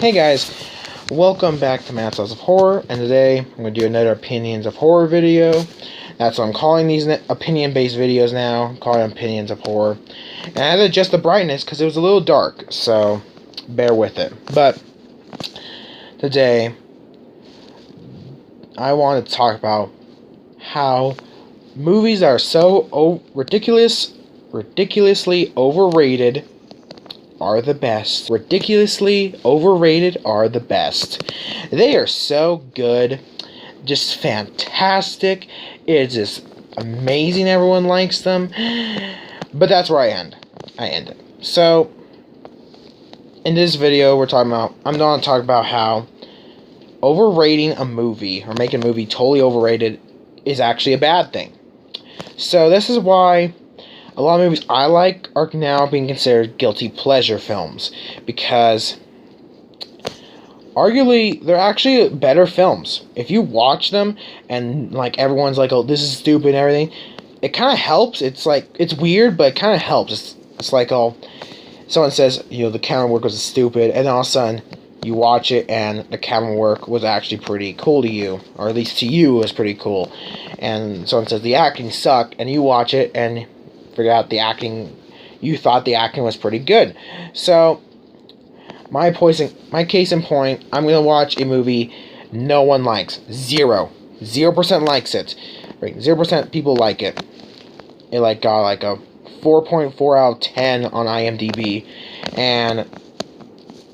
Hey guys, welcome back to Matt's House of Horror, and today I'm going to do another Opinions of Horror video. That's what I'm calling these opinion-based videos now. I'm calling them Opinions of Horror. And I had to adjust the brightness because it was a little dark, so bear with it. But today, I want to talk about how movies are so ridiculously overrated are the best. Ridiculously overrated are the best. They are so good. Just fantastic. It's just amazing everyone likes them. But that's where I end it. So, in this video, I'm going to talk about how overrating a movie, or making a movie totally overrated, is actually a bad thing. So, this is why a lot of movies I like are now being considered guilty pleasure films, because arguably they're actually better films. If you watch them and like everyone's like, "Oh, this is stupid," and everything, it kind of helps. It's like, it's weird, but it kind of helps. It's like, oh, someone says, the camera work was stupid, and then all of a sudden you watch it and the camera work was actually pretty cool to you, or at least to you it was pretty cool. And someone says the acting sucked, and you watch it and figure out you thought the acting was pretty good. So, my case in point, I'm going to watch a movie no one likes. 0% likes it. Right, 0% people like it. It got like a 4.4 out of 10 on IMDb. And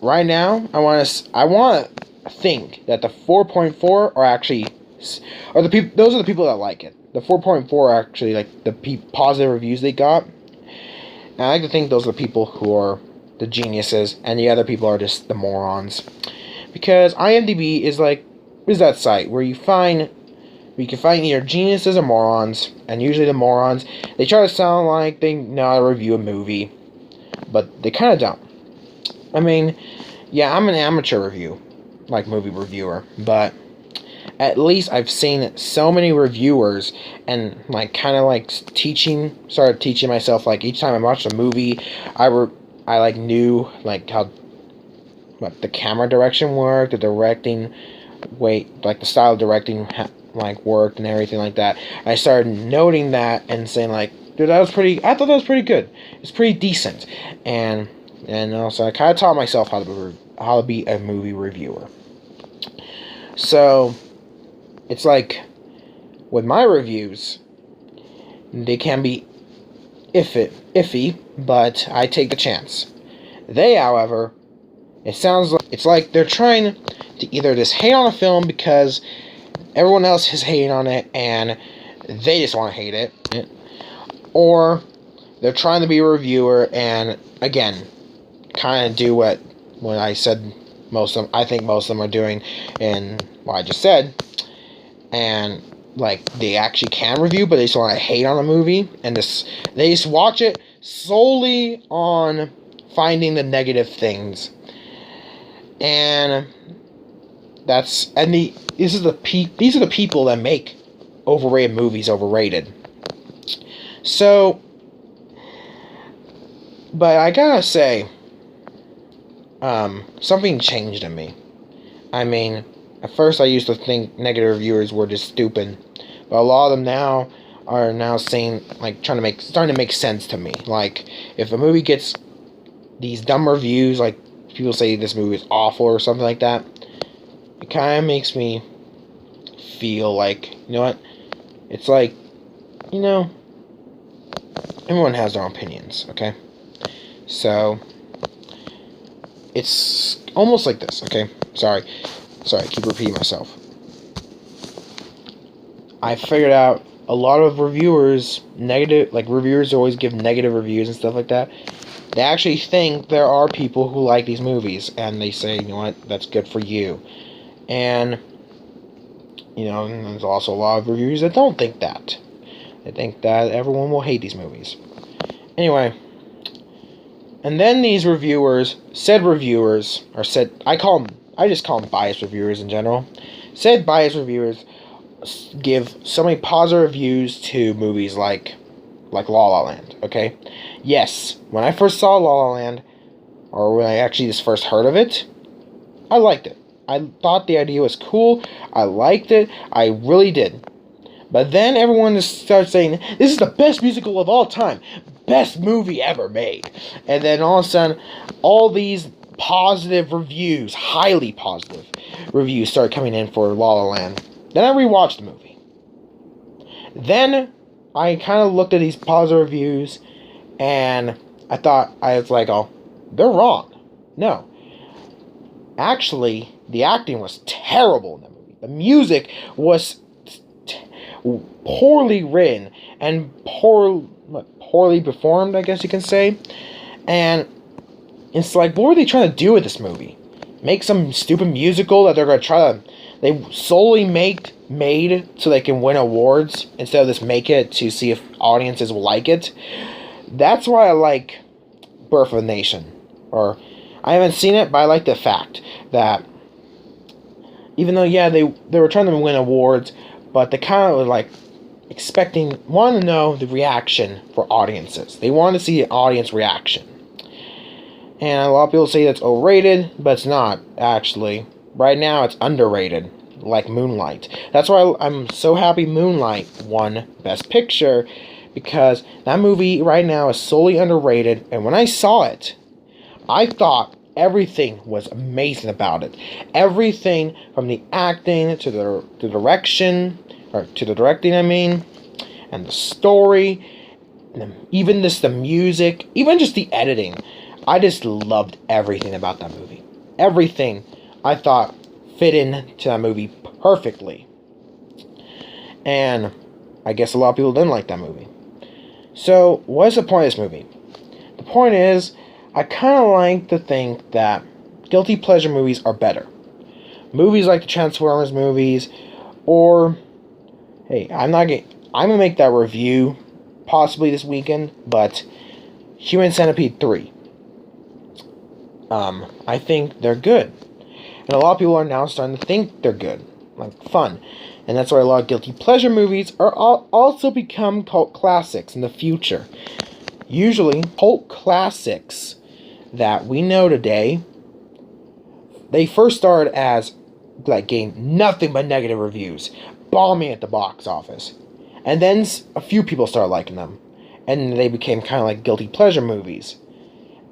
right now, I want to think that the 4.4 are actually, or the people, those are the people that like it. The 4.4 are actually like the positive reviews they got. And I like to think those are the people who are the geniuses, and the other people are just the morons. Because IMDb is that site where you can find either geniuses or morons, and usually the morons, they try to sound like they know how to review a movie, but they kind of don't. I mean, yeah, I'm an amateur movie reviewer, but at least I've seen so many reviewers, and started teaching myself, each time I watched a movie, I knew how the camera direction worked, the directing the style of directing worked and everything like that. I started noting that and saying dude, I thought that was pretty good. It's pretty decent. And also I kind of taught myself how to be a movie reviewer. So it's with my reviews, they can be iffy, but I take the chance. They, however, it's like they're trying to either just hate on a film because everyone else is hating on it and they just want to hate it, or they're trying to be a reviewer and, again, kind of do what I said I think most of them are doing in what I just said, and they actually can review, but they just want to hate on a movie, and they just watch it solely on finding the negative things. And these are the people that make overrated movies overrated. So, but I gotta say, something changed in me. I mean, at first I used to think negative reviewers were just stupid, but a lot of them now are saying, starting to make sense to me. If a movie gets these dumb reviews, people say this movie is awful or something like that, it kind of makes me feel you know what? It's everyone has their own opinions, okay? So, it's almost like this, okay? Sorry, I keep repeating myself. I figured out a lot of reviewers, reviewers always give negative reviews and stuff like that. They actually think there are people who like these movies, and they say, you know what, that's good for you. And, and there's also a lot of reviewers that don't think that. They think that everyone will hate these movies. Anyway, and then these reviewers, I just call them biased reviewers in general. Said biased reviewers give so many positive reviews to movies like La La Land, okay? Yes, when I first saw La La Land, or when I actually just first heard of it, I liked it. I thought the idea was cool. I liked it. I really did. But then everyone just starts saying, this is the best musical of all time. Best movie ever made. And then all of a sudden, all these positive reviews, highly positive reviews, start coming in for La La Land. Then I rewatched the movie. Then I kind of looked at these positive reviews, and I was like, oh, they're wrong. No. Actually, the acting was terrible in the movie. The music was poorly written and poorly performed, I guess you can say. And it's like, what were they trying to do with this movie? Make some stupid musical that they're going to try to... They solely made so they can win awards instead of just make it to see if audiences will like it. That's why I like Birth of a Nation. Or, I haven't seen it, but I like the fact that even though, yeah, they were trying to win awards, but they kind of were like wanting to know the reaction for audiences. They want to see an audience reaction. And a lot of people say that's overrated, but it's not, actually. Right now, it's underrated, like Moonlight. That's why I'm so happy Moonlight won Best Picture, because that movie right now is solely underrated, and when I saw it, I thought everything was amazing about it. Everything from the acting to the direction, or to the directing, I mean, and the story, and even just the music, even just the editing. I just loved everything about that movie. Everything I thought fit into that movie perfectly. And I guess a lot of people didn't like that movie. So, what's the point of this movie? The point is, I kind of like to think that guilty pleasure movies are better. Movies like the Transformers movies, or, hey, I'm gonna make that review possibly this weekend, but Human Centipede 3. I think they're good. And a lot of people are now starting to think they're good. Like, fun. And that's why a lot of guilty pleasure movies are also become cult classics in the future. Usually, cult classics that we know today, they first started as, like, getting nothing but negative reviews, bombing at the box office. And then a few people started liking them. And they became kind of like guilty pleasure movies.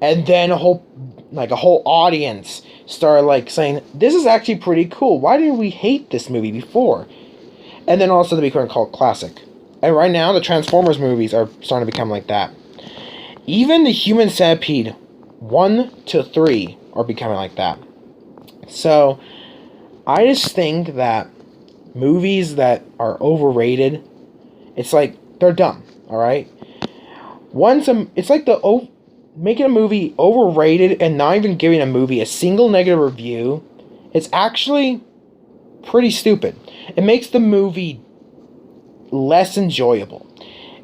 And then a whole audience started like saying, this is actually pretty cool. Why didn't we hate this movie before? And then all of a sudden they become a cult classic. And right now the Transformers movies are starting to become like that. Even the Human Centipede 1 to 3 are becoming like that. So I just think that movies that are overrated, it's like they're dumb, alright? It's like making a movie overrated and not even giving a movie a single negative review. It's actually pretty stupid. It makes the movie less enjoyable.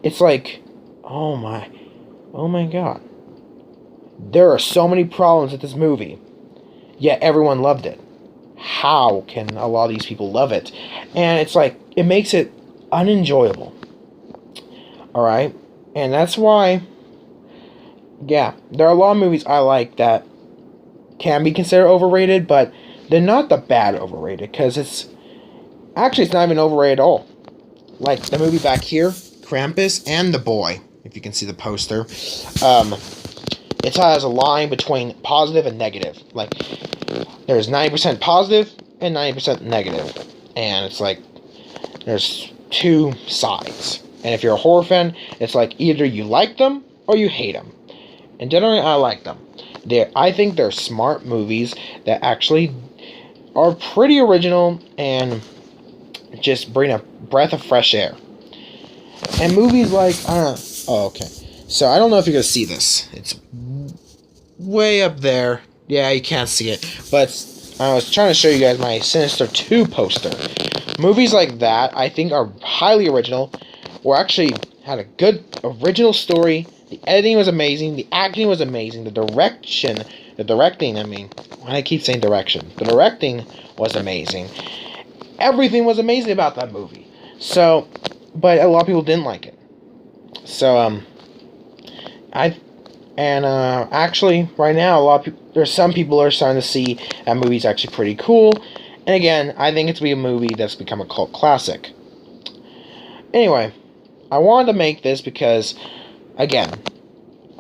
It's like, oh my god. There are so many problems with this movie, yet everyone loved it. How can a lot of these people love it? And it's like, it makes it unenjoyable. Alright? And that's why, yeah, there are a lot of movies I like that can be considered overrated, but they're not the bad overrated, because it's not even overrated at all. Like the movie back here, Krampus and The Boy, if you can see the poster. It has a line between positive and negative. Like, there's 90% positive and 90% negative. And it's like, there's two sides. And if you're a horror fan, it's like either you like them or you hate them. And generally, I like them. I think they're smart movies that actually are pretty original and just bring a breath of fresh air. And movies like, okay. So I don't know if you're going to see this. It's way up there. Yeah, you can't see it. But I was trying to show you guys my Sinister 2 poster. Movies like that, I think, are highly original. Or actually had a good original story. The editing was amazing. The acting was amazing. The directing, I mean, I keep saying direction. The directing was amazing. Everything was amazing about that movie. So, but a lot of people didn't like it. So, And actually, right now, there's some people are starting to see that movie's actually pretty cool. And again, I think it's be a movie that's become a cult classic. Anyway, I wanted to make this because, again,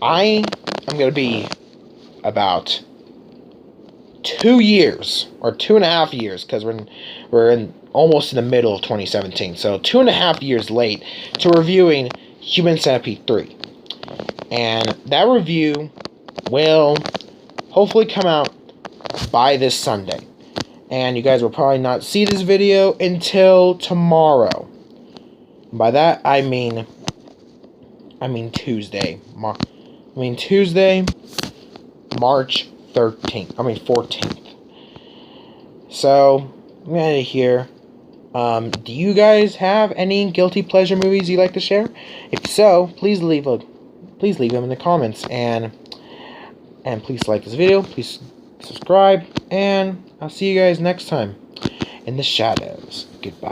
I am going to be about 2 years or 2.5 years, because we're almost in the middle of 2017, so 2.5 years late to reviewing Human Centipede 3, and that review will hopefully come out by this Sunday, and you guys will probably not see this video until tomorrow. By that I mean Tuesday. Tuesday, March 14th. So, I'm out of here. Do you guys have any guilty pleasure movies you'd like to share? If so, please leave them in the comments, and please like this video, please subscribe, and I'll see you guys next time in the shadows. Goodbye.